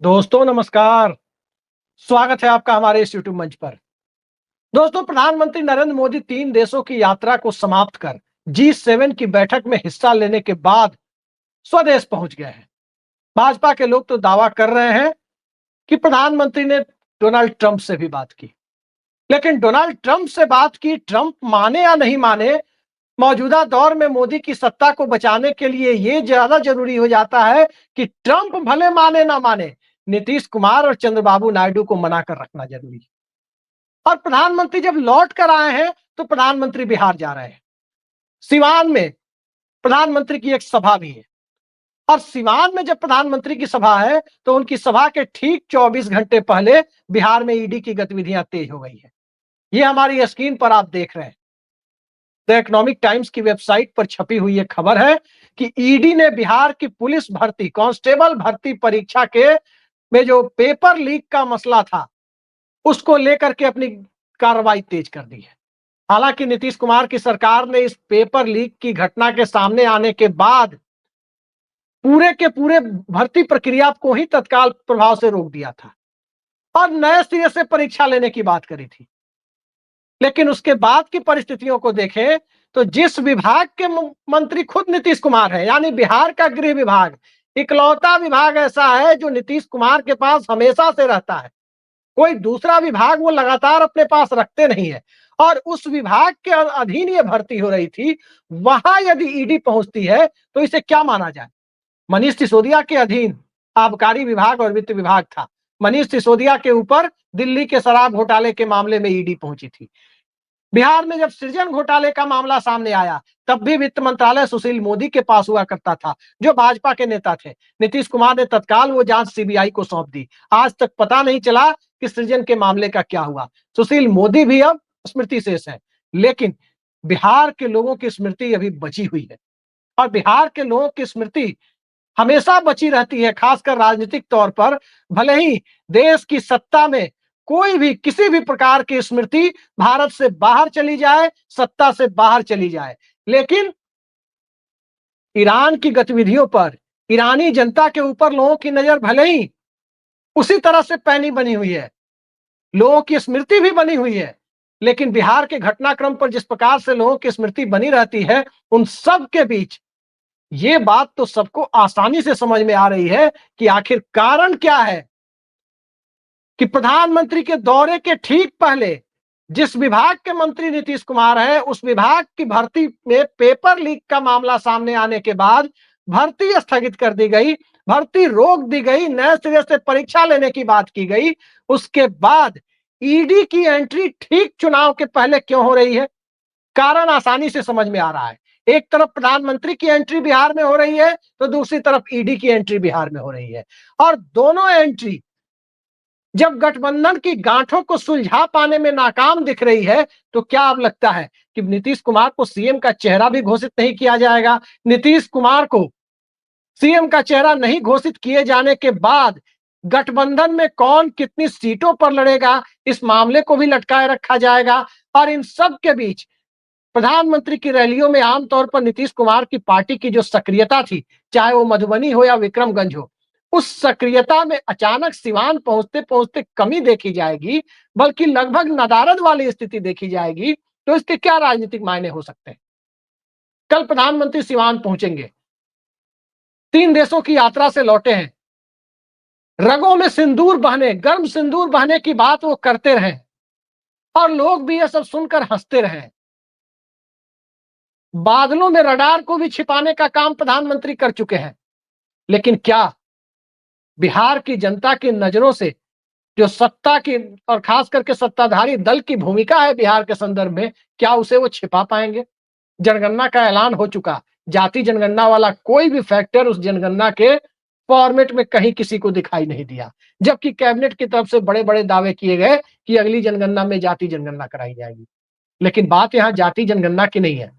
दोस्तों नमस्कार। स्वागत है आपका हमारे इस यूट्यूब मंच पर। दोस्तों, प्रधानमंत्री नरेंद्र मोदी 3 देशों की यात्रा को समाप्त कर G7 की बैठक में हिस्सा लेने के बाद स्वदेश पहुंच गए हैं। भाजपा के लोग तो दावा कर रहे हैं कि प्रधानमंत्री ने डोनाल्ड ट्रंप से भी बात की, लेकिन डोनाल्ड ट्रंप से बात की, ट्रंप माने या नहीं माने, मौजूदा दौर में मोदी की सत्ता को बचाने के लिए यह ज्यादा जरूरी हो जाता है कि ट्रंप भले माने ना माने, नीतीश कुमार और चंद्रबाबू नायडू को मना कर रखना जरूरी है। और प्रधानमंत्री जब लौट कर आए हैं तो प्रधानमंत्री बिहार जा रहे हैं। सिवान में प्रधानमंत्री की एक सभा भी है, और सिवान में जब प्रधानमंत्री की सभा है तो उनकी सभा के ठीक 24 घंटे पहले बिहार में ईडी की गतिविधियां तेज हो गई है। ये हमारी स्क्रीन पर आप देख रहे हैं। द इकोनॉमिक टाइम्स की वेबसाइट पर छपी हुई एक खबर है कि ईडी ने बिहार की पुलिस भर्ती, कांस्टेबल भर्ती परीक्षा के में जो पेपर लीक का मसला था, उसको लेकर के अपनी कार्रवाई तेज कर दी है। हालांकि नीतीश कुमार की सरकार ने इस पेपर लीक की घटना के सामने आने के बाद पूरे के पूरे भर्ती प्रक्रिया को ही तत्काल प्रभाव से रोक दिया था और नए सिरे से परीक्षा लेने की बात करी थी। लेकिन उसके बाद की परिस्थितियों को देखें तो जिस विभाग के मंत्री खुद नीतीश कुमार है, यानी बिहार का गृह विभाग, इकलौता विभाग ऐसा है जो नीतीश कुमार के पास हमेशा से रहता है। कोई दूसरा विभाग वो लगातार अपने पास रखते नहीं है, और उस विभाग के अधीन ये भर्ती हो रही थी। वहां यदि ईडी पहुंचती है तो इसे क्या माना जाए? मनीष सिसोदिया के अधीन आबकारी विभाग और वित्त विभाग था। मनीष सिसोदिया के ऊपर दिल्ली के शराब घोटाले के मामले में ईडी पहुंची थी। बिहार में जब सृजन घोटाले का मामला सामने आया तब भी वित्त मंत्रालय सुशील मोदी के पास हुआ करता था, जो भाजपा के नेता थे। नीतीश कुमार ने तत्काल वो जांच सीबीआई को सौंप दी। आज तक पता नहीं चला कि सृजन के मामले का क्या हुआ। सुशील मोदी भी अब स्मृति शेष है, लेकिन बिहार के लोगों की स्मृति अभी बची हुई है, और बिहार के लोगों की स्मृति हमेशा बची रहती है, खासकर राजनीतिक तौर पर। भले ही देश की सत्ता में कोई भी किसी भी प्रकार की स्मृति भारत से बाहर चली जाए, सत्ता से बाहर चली जाए, लेकिन ईरान की गतिविधियों पर, ईरानी जनता के ऊपर लोगों की नजर भले ही उसी तरह से पैनी बनी हुई है, लोगों की स्मृति भी बनी हुई है, लेकिन बिहार के घटनाक्रम पर जिस प्रकार से लोगों की स्मृति बनी रहती है, उन सब के बीच ये बात तो सबको आसानी से समझ में आ रही है कि आखिर कारण क्या है कि प्रधानमंत्री के दौरे के ठीक पहले जिस विभाग के मंत्री नीतीश कुमार है, उस विभाग की भर्ती में पेपर लीक का मामला सामने आने के बाद भर्ती स्थगित कर दी गई, भर्ती रोक दी गई, नए सिरे से परीक्षा लेने की बात की गई। उसके बाद ईडी की एंट्री ठीक चुनाव के पहले क्यों हो रही है? कारण आसानी से समझ में आ रहा है। एक तरफ प्रधानमंत्री की एंट्री बिहार में हो रही है, तो दूसरी तरफ ईडी की एंट्री बिहार में हो रही है, और दोनों एंट्री जब गठबंधन की गांठों को सुलझा पाने में नाकाम दिख रही है, तो क्या अब लगता है कि नीतीश कुमार को सीएम का चेहरा भी घोषित नहीं किया जाएगा? नीतीश कुमार को सीएम का चेहरा नहीं घोषित किए जाने के बाद गठबंधन में कौन कितनी सीटों पर लड़ेगा, इस मामले को भी लटकाए रखा जाएगा। और इन सब के बीच प्रधानमंत्री की रैलियों में आमतौर पर नीतीश कुमार की पार्टी की जो सक्रियता थी, चाहे वो मधुबनी हो या विक्रमगंज हो, उस सक्रियता में अचानक सिवान पहुंचते पहुंचते कमी देखी जाएगी, बल्कि लगभग नदारद वाली स्थिति देखी जाएगी। तो इसके क्या राजनीतिक मायने हो सकते हैं? कल प्रधानमंत्री सिवान पहुंचेंगे, 3 देशों की यात्रा से लौटे हैं, रगों में सिंदूर बहने, गर्म सिंदूर बहने की बात वो करते रहे, और लोग भी ये सब सुनकर हंसते रहे। बादलों में रडार को भी छिपाने का काम प्रधानमंत्री कर चुके हैं, लेकिन क्या बिहार की जनता की नजरों से जो सत्ता की और खास करके सत्ताधारी दल की भूमिका है बिहार के संदर्भ में, क्या उसे वो छिपा पाएंगे? जनगणना का ऐलान हो चुका, जाति जनगणना वाला कोई भी फैक्टर उस जनगणना के फॉर्मेट में कहीं किसी को दिखाई नहीं दिया, जबकि कैबिनेट की तरफ से बड़े बड़े दावे किए गए कि अगली जनगणना में जाति जनगणना कराई जाएगी। लेकिन बात यहां जाति जनगणना की नहीं है,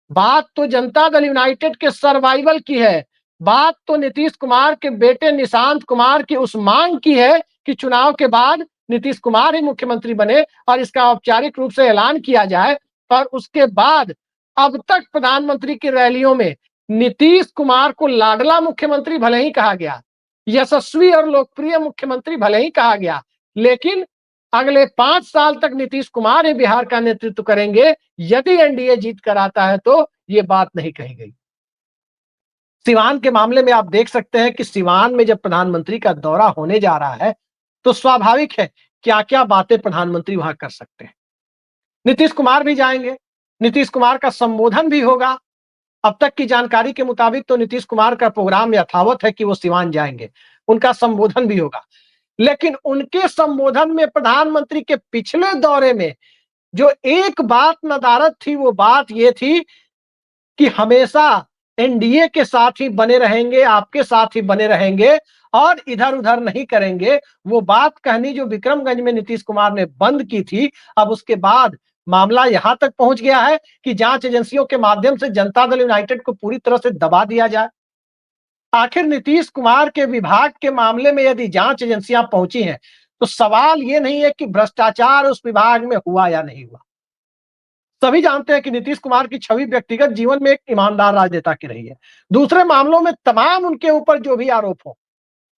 बात तो जनता दल यूनाइटेड के सर्वाइवल की है। बात तो नीतीश कुमार के बेटे निशांत कुमार की उस मांग की है कि चुनाव के बाद नीतीश कुमार ही मुख्यमंत्री बने और इसका औपचारिक रूप से ऐलान किया जाए। और उसके बाद अब तक प्रधानमंत्री की रैलियों में नीतीश कुमार को लाडला मुख्यमंत्री भले ही कहा गया, यशस्वी और लोकप्रिय मुख्यमंत्री भले ही कहा गया, लेकिन अगले 5 साल तक नीतीश कुमार ही बिहार का नेतृत्व करेंगे। यदि एनडीए जीत कर आता है तो ये बात नहीं कही गई। सिवान के मामले में आप देख सकते हैं कि सिवान में जब प्रधानमंत्री का दौरा होने जा रहा है, तो स्वाभाविक है क्या-क्या बातें प्रधानमंत्री वहां कर सकते हैं। नीतीश कुमार भी जाएंगे, नीतीश कुमार का संबोधन भी होगा। अब तक की जानकारी के मुताबिक तो नीतीश कुमार का प्रोग्राम यथावत है कि वो सिवान जाएंगे, उनका संबोधन भी होगा। लेकिन उनके संबोधन में प्रधानमंत्री के पिछले दौरे में जो एक बात नदारद थी, वो बात ये थी कि हमेशा एनडीए के साथ ही बने रहेंगे, आपके साथ ही बने रहेंगे और इधर-उधर नहीं करेंगे। वो बात कहनी जो विक्रमगंज में नीतीश कुमार ने बंद की थी, अब उसके बाद मामला यहां तक पहुंच गया है कि जांच एजेंसियों के माध्यम से जनता दल यूनाइटेड को पूरी तरह से दबा दिया जाए। आखिर नीतीश कुमार के विभाग के मामले में यदि जांच एजेंसियां पहुंची हैं, तो सवाल ये नहीं है कि भ्रष्टाचार उस विभाग में हुआ या नहीं हुआ। सभी जानते हैं कि नीतीश कुमार की छवि व्यक्तिगत जीवन में एक ईमानदार राजनेता की रही है। दूसरे मामलों में तमाम उनके ऊपर जो भी आरोप हो,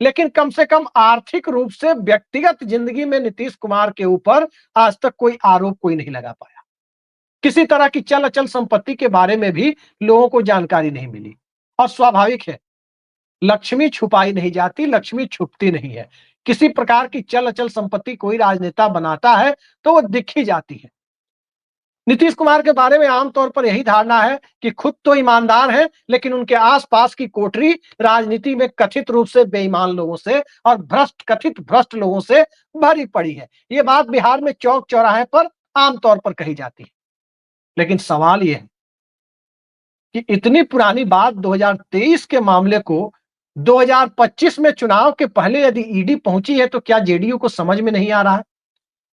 लेकिन कम से कम आर्थिक रूप से व्यक्तिगत जिंदगी में नीतीश कुमार के ऊपर आज तक कोई आरोप कोई नहीं लगा पाया। किसी तरह की चल अचल संपत्ति के बारे में भी लोगों को जानकारी नहीं मिली। और स्वाभाविक है, लक्ष्मी छुपाई नहीं जाती, लक्ष्मी छुपती नहीं है। किसी प्रकार की चल अचल संपत्ति कोई राजनेता बनाता है तो वो दिख ही जाती है। नीतीश कुमार के बारे में आमतौर पर यही धारणा है कि खुद तो ईमानदार हैं, लेकिन उनके आसपास की कोठरी राजनीति में कथित रूप से बेईमान लोगों से और कथित भ्रष्ट लोगों से भरी पड़ी है। ये बात बिहार में चौक चौराहे पर आमतौर पर कही जाती है। लेकिन सवाल ये है कि इतनी पुरानी बात 2023 के मामले को 2025 में चुनाव के पहले यदि ईडी पहुंची है, तो क्या जेडीयू को समझ में नहीं आ रहा है?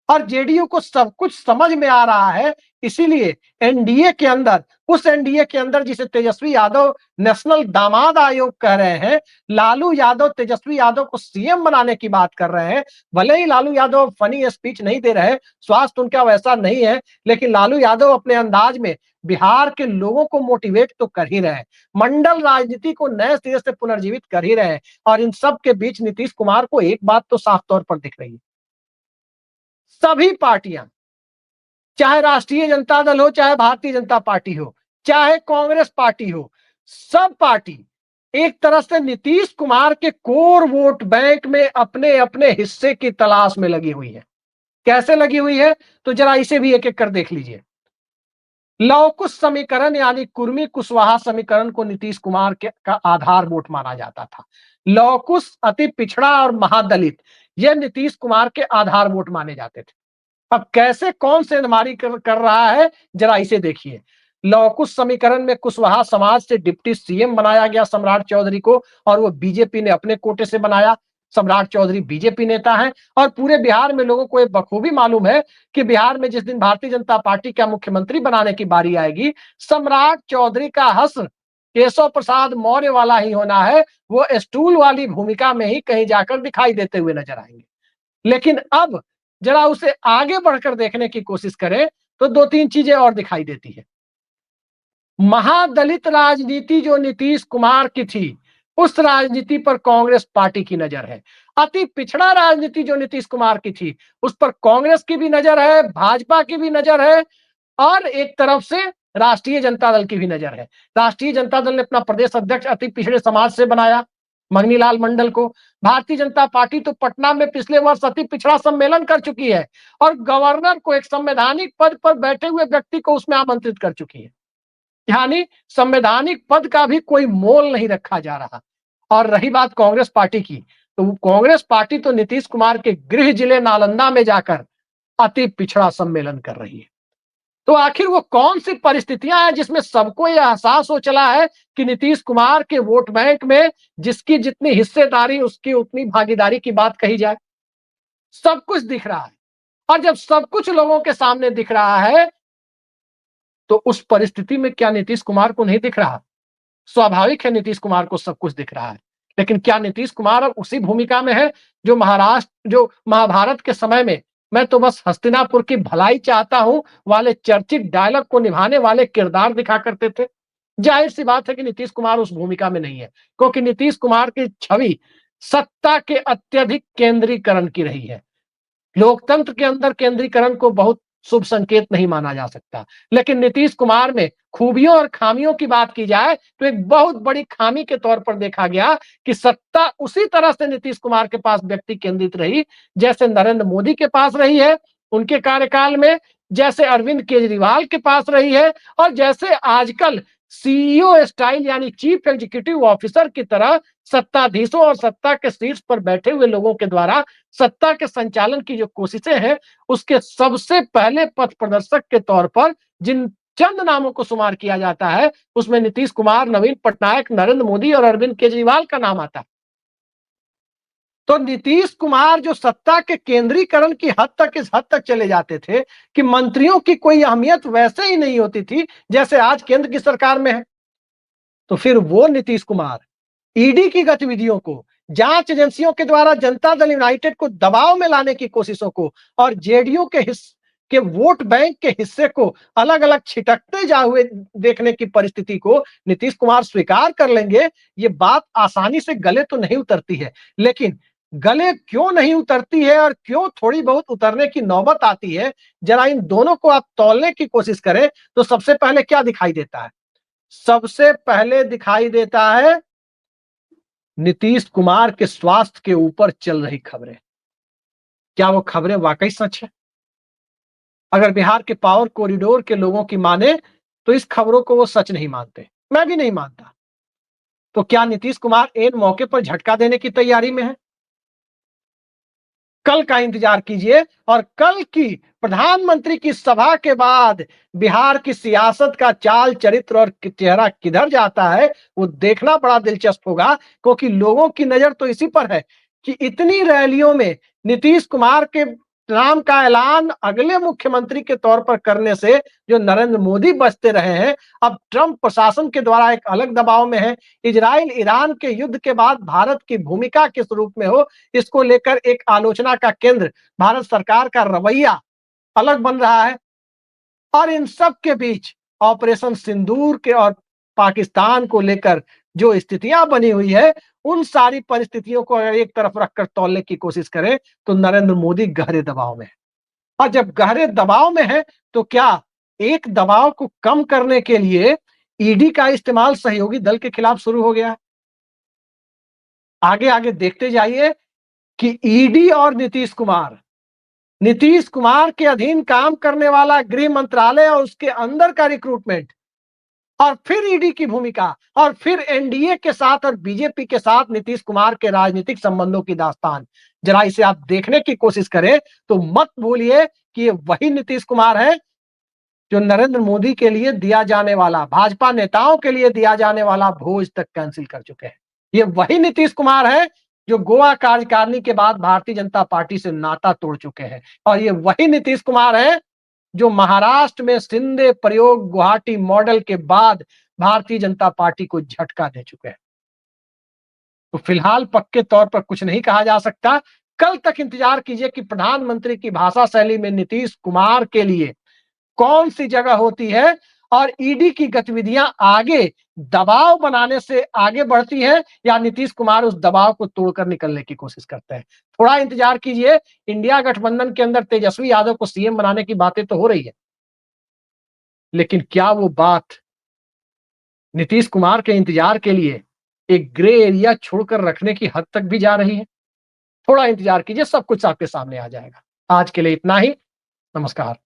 और जेडीयू को सब कुछ समझ में आ रहा है, इसीलिए एनडीए के अंदर, उस एनडीए के अंदर जिसे तेजस्वी यादव नेशनल दामाद आयोग कह रहे हैं, लालू यादव तेजस्वी यादव को सीएम बनाने की बात कर रहे हैं। भले ही लालू यादव फनी स्पीच नहीं दे रहे, स्वास्थ्य उनका वैसा नहीं है, लेकिन लालू यादव अपने अंदाज में बिहार के लोगों को मोटिवेट तो कर ही रहे हैं, मंडल राजनीति को नए सिरे से पुनर्जीवित कर ही रहे हैं। और इन सब के बीच नीतीश कुमार को एक बात तो साफ तौर पर दिख रही है, सभी पार्टियां, चाहे राष्ट्रीय जनता दल हो, चाहे भारतीय जनता पार्टी हो, चाहे कांग्रेस पार्टी हो, सब पार्टी एक तरह से नीतीश कुमार के कोर वोट बैंक में अपने अपने हिस्से की तलाश में लगी हुई है। कैसे लगी हुई है, तो जरा इसे भी एक एक कर देख लीजिए। लौकुश समीकरण यानी कुर्मी कुशवाहा समीकरण को नीतीश कुमार के का आधार वोट माना जाता था। लौकुश, अति पिछड़ा और महादलित, ये नीतीश कुमार के आधार वोट माने जाते थे। अब कैसे कौन सेंधमारी कर रहा है, जरा इसे देखिए। लौकुश समीकरण में कुशवाहा समाज से डिप्टी सीएम बनाया गया सम्राट चौधरी को, और वो बीजेपी ने अपने कोटे से बनाया। सम्राट चौधरी बीजेपी नेता हैं और पूरे बिहार में लोगों को ये बखूबी मालूम है कि बिहार में जिस दिन भारतीय जनता पार्टी का मुख्यमंत्री बनाने की बारी आएगी, सम्राट चौधरी का हश्र केशव प्रसाद मौर्य वाला ही होना है। वो स्टूल वाली भूमिका में ही कहीं जाकर दिखाई देते हुए नजर आएंगे। लेकिन अब जरा उसे आगे बढ़कर देखने की कोशिश करें तो दो तीन चीजें और दिखाई देती है। महादलित राजनीति जो नीतीश कुमार की थी, उस राजनीति पर कांग्रेस पार्टी की नजर है। अति पिछड़ा राजनीति जो नीतीश कुमार की थी, उस पर कांग्रेस की भी नजर है, भाजपा की भी नजर है और एक तरफ से राष्ट्रीय जनता दल की भी नजर है। राष्ट्रीय जनता दल ने अपना प्रदेश अध्यक्ष अति पिछड़े समाज से बनाया, मंगनीलाल मंडल को। भारतीय जनता पार्टी तो पटना में पिछले वर्ष अति पिछड़ा सम्मेलन कर चुकी है और गवर्नर को, एक संवैधानिक पद पर बैठे हुए व्यक्ति को उसमें आमंत्रित कर चुकी है। यानी संवैधानिक पद का भी कोई मोल नहीं रखा जा रहा। और रही बात कांग्रेस पार्टी की, तो कांग्रेस पार्टी तो नीतीश कुमार के गृह जिले नालंदा में जाकर अति पिछड़ा सम्मेलन कर रही है। तो आखिर वो कौन सी परिस्थितियां हैं जिसमें सबको यह एहसास हो चला है कि नीतीश कुमार के वोट बैंक में जिसकी जितनी हिस्सेदारी उसकी उतनी भागीदारी की बात कही जाए। सब कुछ दिख रहा है और जब सब कुछ लोगों के सामने दिख रहा है, तो उस परिस्थिति में क्या नीतीश कुमार को नहीं दिख रहा? स्वाभाविक है, नीतीश कुमार को सब कुछ दिख रहा है। लेकिन क्या नीतीश कुमार अब उसी भूमिका में है जो महाभारत के समय में मैं तो बस हस्तिनापुर की भलाई चाहता हूं वाले चर्चित डायलॉग को निभाने वाले किरदार दिखा करते थे? जाहिर सी बात है कि नीतीश कुमार उस भूमिका में नहीं है, क्योंकि नीतीश कुमार की छवि सत्ता के अत्यधिक केंद्रीकरण की रही है। लोकतंत्र के अंदर केंद्रीकरण को बहुत शुभ संकेत नहीं माना जा सकता, लेकिन नीतीश कुमार में खूबियों और खामियों की बात की जाए तो एक बहुत बड़ी खामी के तौर पर देखा गया कि सत्ता उसी तरह से नीतीश कुमार के पास व्यक्ति केंद्रित रही जैसे नरेंद्र मोदी के पास रही है उनके कार्यकाल में, जैसे अरविंद केजरीवाल के पास रही है और जैसे आजकल सीईओ स्टाइल यानी चीफ एग्जीक्यूटिव ऑफिसर की तरह सत्ताधीशों और सत्ता के शीर्ष पर बैठे हुए लोगों के द्वारा सत्ता के संचालन की जो कोशिशें हैं उसके सबसे पहले पथ प्रदर्शक के तौर पर जिन चंद नामों को शुमार किया जाता है उसमें नीतीश कुमार, नवीन पटनायक, नरेंद्र मोदी और अरविंद केजरीवाल का नाम आता है। तो नीतीश कुमार जो सत्ता के केंद्रीकरण की हद तक इस हद तक चले जाते थे कि मंत्रियों की कोई अहमियत वैसे ही नहीं होती थी जैसे आज केंद्र की सरकार में है। तो फिर वो नीतीश कुमार ईडी की गतिविधियों को, जांच एजेंसियों के द्वारा जनता दल यूनाइटेड को दबाव में लाने की कोशिशों को और जेडीयू के वोट बैंक के हिस्से को अलग अलग छिटकते जा हुए देखने की परिस्थिति को नीतीश कुमार स्वीकार कर लेंगे, ये बात आसानी से गले तो नहीं उतरती है। लेकिन गले क्यों नहीं उतरती है और क्यों थोड़ी बहुत उतरने की नौबत आती है, जरा इन दोनों को आप तौलने की कोशिश करें तो सबसे पहले क्या दिखाई देता है? सबसे पहले दिखाई देता है नीतीश कुमार के स्वास्थ्य के ऊपर चल रही खबरें। क्या वो खबरें वाकई सच है? अगर बिहार के पावर कॉरिडोर के लोगों की माने तो इस खबरों को वो सच नहीं मानते, मैं भी नहीं मानता। तो क्या नीतीश कुमार इन मौके पर झटका देने की तैयारी में है? कल का इंतजार कीजिए और कल की प्रधानमंत्री की सभा के बाद बिहार की सियासत का चाल चरित्र और चेहरा किधर जाता है वो देखना बड़ा दिलचस्प होगा, क्योंकि लोगों की नजर तो इसी पर है कि इतनी रैलियों में नीतीश कुमार के नाम का ऐलान अगले मुख्यमंत्री के तौर पर करने से जो नरेंद्र मोदी बचते रहे हैं, अब ट्रंप प्रशासन के द्वारा एक अलग दबाव में है। इजराइल ईरान के युद्ध के बाद भारत की भूमिका किस रूप में हो, इसको लेकर एक आलोचना का केंद्र भारत सरकार का रवैया अलग बन रहा है। और इन सब के बीच ऑपरेशन सिंदूर के और पाकिस्तान को लेकर जो स्थितियां बनी हुई है, उन सारी परिस्थितियों को अगर एक तरफ रखकर तौलने की कोशिश करें तो नरेंद्र मोदी गहरे दबाव में है। और जब गहरे दबाव में है तो क्या एक दबाव को कम करने के लिए ईडी का इस्तेमाल सहयोगी दल के खिलाफ शुरू हो गया? आगे आगे देखते जाइए कि ईडी और नीतीश कुमार के अधीन काम करने वाला गृह मंत्रालय और उसके अंदर का रिक्रूटमेंट और फिर ईडी की भूमिका और फिर एनडीए के साथ और बीजेपी के साथ नीतीश कुमार के राजनीतिक संबंधों की दास्तान, जरा इसे आप देखने की कोशिश करें तो मत भूलिए कि ये वही नीतीश कुमार है जो नरेंद्र मोदी के लिए दिया जाने वाला, भाजपा नेताओं के लिए दिया जाने वाला भोज तक कैंसिल कर चुके हैं। ये वही नीतीश कुमार है जो गोवा कार्यकारिणी के बाद भारतीय जनता पार्टी से नाता तोड़ चुके हैं और ये वही नीतीश कुमार है जो महाराष्ट्र में शिंदे प्रयोग गुवाहाटी मॉडल के बाद भारतीय जनता पार्टी को झटका दे चुके हैं। तो फिलहाल पक्के तौर पर कुछ नहीं कहा जा सकता। कल तक इंतजार कीजिए कि प्रधानमंत्री की भाषा शैली में नीतीश कुमार के लिए कौन सी जगह होती है और ईडी की गतिविधियां आगे दबाव बनाने से आगे बढ़ती हैं या नीतीश कुमार उस दबाव को तोड़कर निकलने की कोशिश करते हैं। थोड़ा इंतजार कीजिए। इंडिया गठबंधन के अंदर तेजस्वी यादव को सीएम बनाने की बातें तो हो रही है, लेकिन क्या वो बात नीतीश कुमार के इंतजार के लिए एक ग्रे एरिया छोड़कर रखने की हद तक भी जा रही है? थोड़ा इंतजार कीजिए, सब कुछ आपके सामने आ जाएगा। आज के लिए इतना ही। नमस्कार।